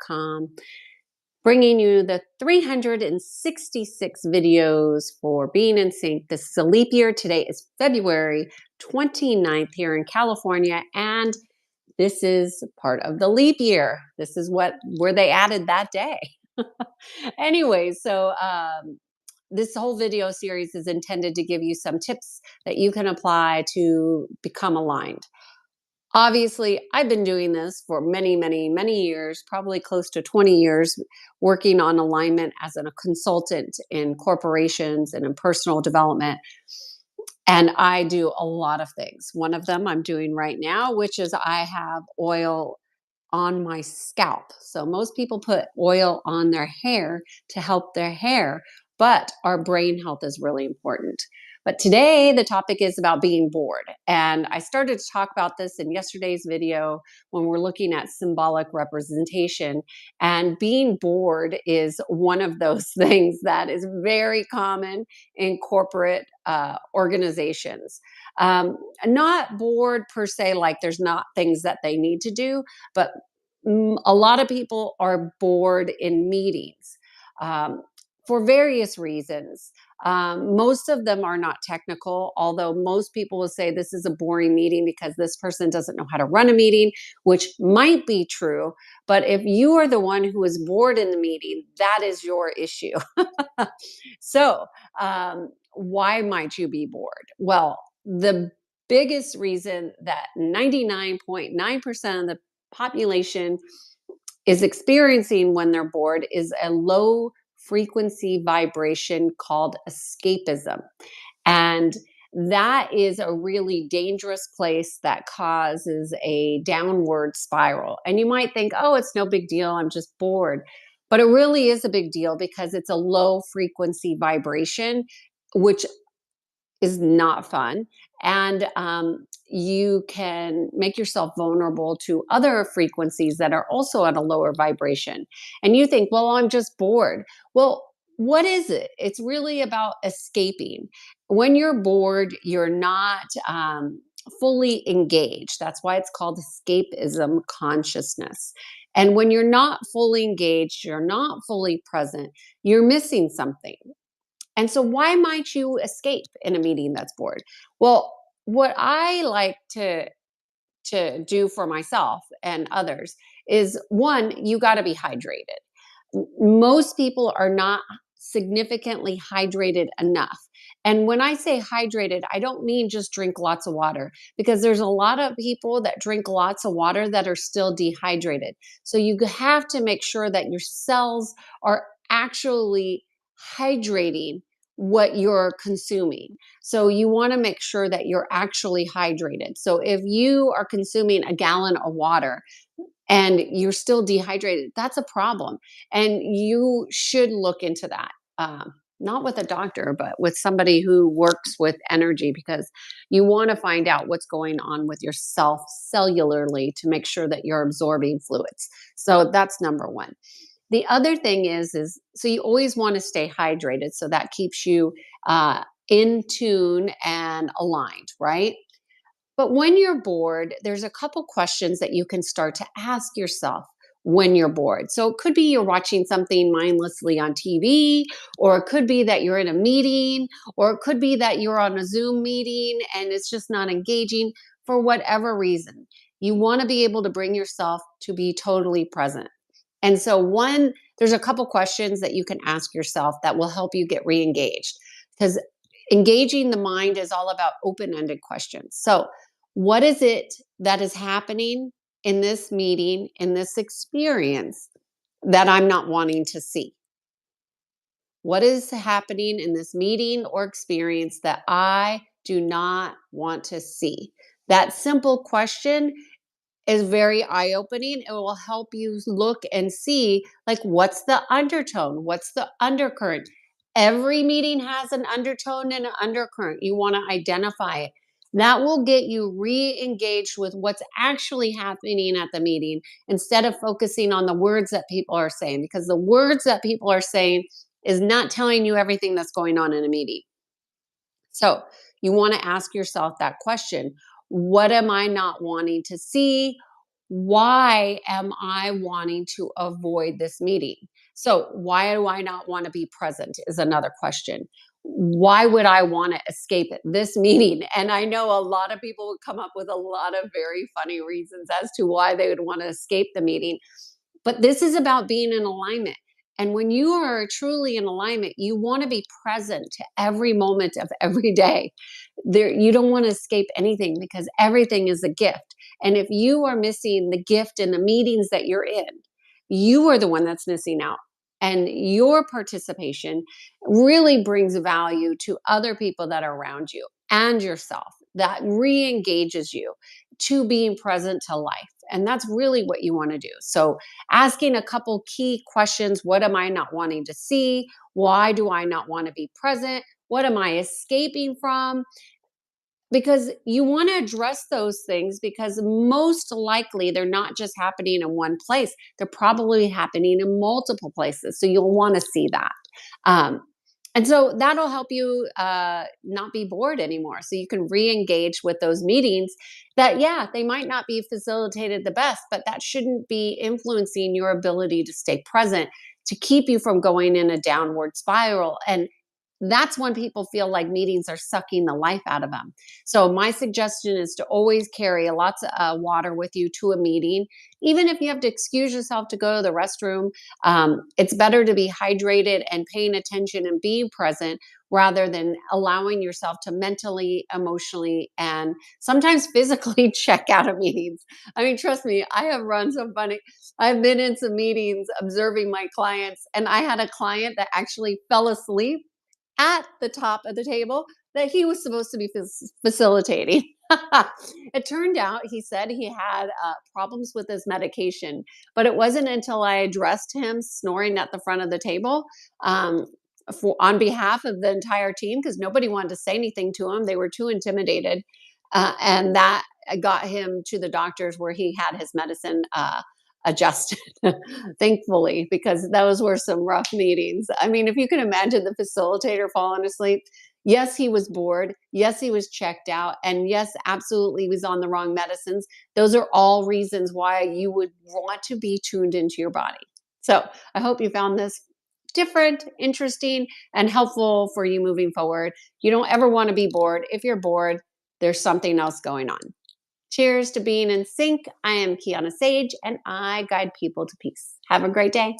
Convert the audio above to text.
com, bringing you the 366 videos for being in sync. This is a leap year. Today is February 29th here in California, and this is part of the leap year. This is where they added that day. Anyway, this whole video series is intended to give you some tips that you can apply to become aligned. Obviously, I've been doing this for many, many, many years, probably close to 20 years, working on alignment as a consultant in corporations and in personal development. And I do a lot of things. One of them I'm doing right now, which is I have oil on my scalp. So most people put oil on their hair to help their hair, but our brain health is really important. But today the topic is about being bored. And I started to talk about this in yesterday's video when we're looking at symbolic representation. And being bored is one of those things that is very common in corporate organizations. Not bored per se, like there's not things that they need to do, but a lot of people are bored in meetings for various reasons. Most of them are not technical, although most people will say this is a boring meeting because this person doesn't know how to run a meeting, which might be true. But if you are the one who is bored in the meeting, that is your issue. So, why might you be bored? Well, the biggest reason that 99.9% of the population is experiencing when they're bored is a low frequency vibration called escapism. And that is a really dangerous place that causes a downward spiral. And you might think, oh, it's no big deal. I'm just bored. But it really is a big deal because it's a low frequency vibration, which is not fun. And you can make yourself vulnerable to other frequencies that are also at a lower vibration. And you think, well, I'm just bored. Well, what is it? It's really about escaping. When you're bored, you're not fully engaged. That's why it's called escapism consciousness. And when you're not fully engaged, you're not fully present, you're missing something. And so, why might you escape in a meeting that's bored? Well, what I like to do for myself and others is one, you got to be hydrated. Most people are not significantly hydrated enough. And when I say hydrated, I don't mean just drink lots of water because there's a lot of people that drink lots of water that are still dehydrated. So you have to make sure that your cells are actually hydrating what you're consuming. So you want to make sure that you're actually hydrated. So if you are consuming a gallon of water and you're still dehydrated, that's a problem. And you should look into that. Not with a doctor, but with somebody who works with energy, because you want to find out what's going on with yourself cellularly to make sure that you're absorbing fluids. So that's number one. The other thing is so you always want to stay hydrated. So that keeps you in tune and aligned, right? But when you're bored, there's a couple questions that you can start to ask yourself when you're bored. So it could be you're watching something mindlessly on TV, or it could be that you're in a meeting, or it could be that you're on a Zoom meeting and it's just not engaging for whatever reason. You want to be able to bring yourself to be totally present. And so there's a couple questions that you can ask yourself that will help you get re-engaged, because engaging the mind is all about open-ended questions. So what is it that is happening in this meeting, in this experience, that I'm not wanting to see? What is happening in this meeting or experience that I do not want to see? That simple question is very eye-opening. It will help you look and see, like, what's the undertone? What's the undercurrent? Every meeting has an undertone and an undercurrent. You want to identify it. That will get you re-engaged with what's actually happening at the meeting instead of focusing on the words that people are saying, because the words that people are saying is not telling you everything that's going on in a meeting. So you want to ask yourself that question. What am I not wanting to see? Why am I wanting to avoid this meeting? So, why do I not want to be present is another question. Why would I want to escape this meeting? And I know a lot of people would come up with a lot of very funny reasons as to why they would want to escape the meeting. But this is about being in alignment. And when you are truly in alignment, you want to be present to every moment of every day. There, you don't want to escape anything because everything is a gift. And if you are missing the gift in the meetings that you're in, you are the one that's missing out. And your participation really brings value to other people that are around you and yourself. That re engages you to being present to life. And that's really what you want to do. So, asking a couple key questions: what am I not wanting to see? Why do I not want to be present? What am I escaping from? Because you want to address those things because most likely they're not just happening in one place, they're probably happening in multiple places. So you'll want to see that. Um, and so that'll help you not be bored anymore. So you can re engage with those meetings that, yeah, they might not be facilitated the best, but that shouldn't be influencing your ability to stay present, to keep you from going in a downward spiral. And that's when people feel like meetings are sucking the life out of them. So my suggestion is to always carry lots of water with you to a meeting, even if you have to excuse yourself to go to the restroom. It's better to be hydrated and paying attention and being present rather than allowing yourself to mentally, emotionally, and sometimes physically check out of meetings. I mean, trust me, I have run some funny. I've been in some meetings observing my clients, and I had a client that actually fell asleep at the top of the table that he was supposed to be facilitating. It turned out, he said, he had problems with his medication, but it wasn't until I addressed him snoring at the front of the table, on behalf of the entire team, because nobody wanted to say anything to him. They were too intimidated. And that got him to the doctors where he had his medicine adjusted, thankfully, because those were some rough meetings. I mean, if you can imagine the facilitator falling asleep, yes, he was bored. Yes, he was checked out. And yes, absolutely, he was on the wrong medicines. Those are all reasons why you would want to be tuned into your body. So I hope you found this different, interesting, and helpful for you moving forward. You don't ever want to be bored. If you're bored, there's something else going on. Cheers to being in sync. I am Kiana Sage and I guide people to peace. Have a great day.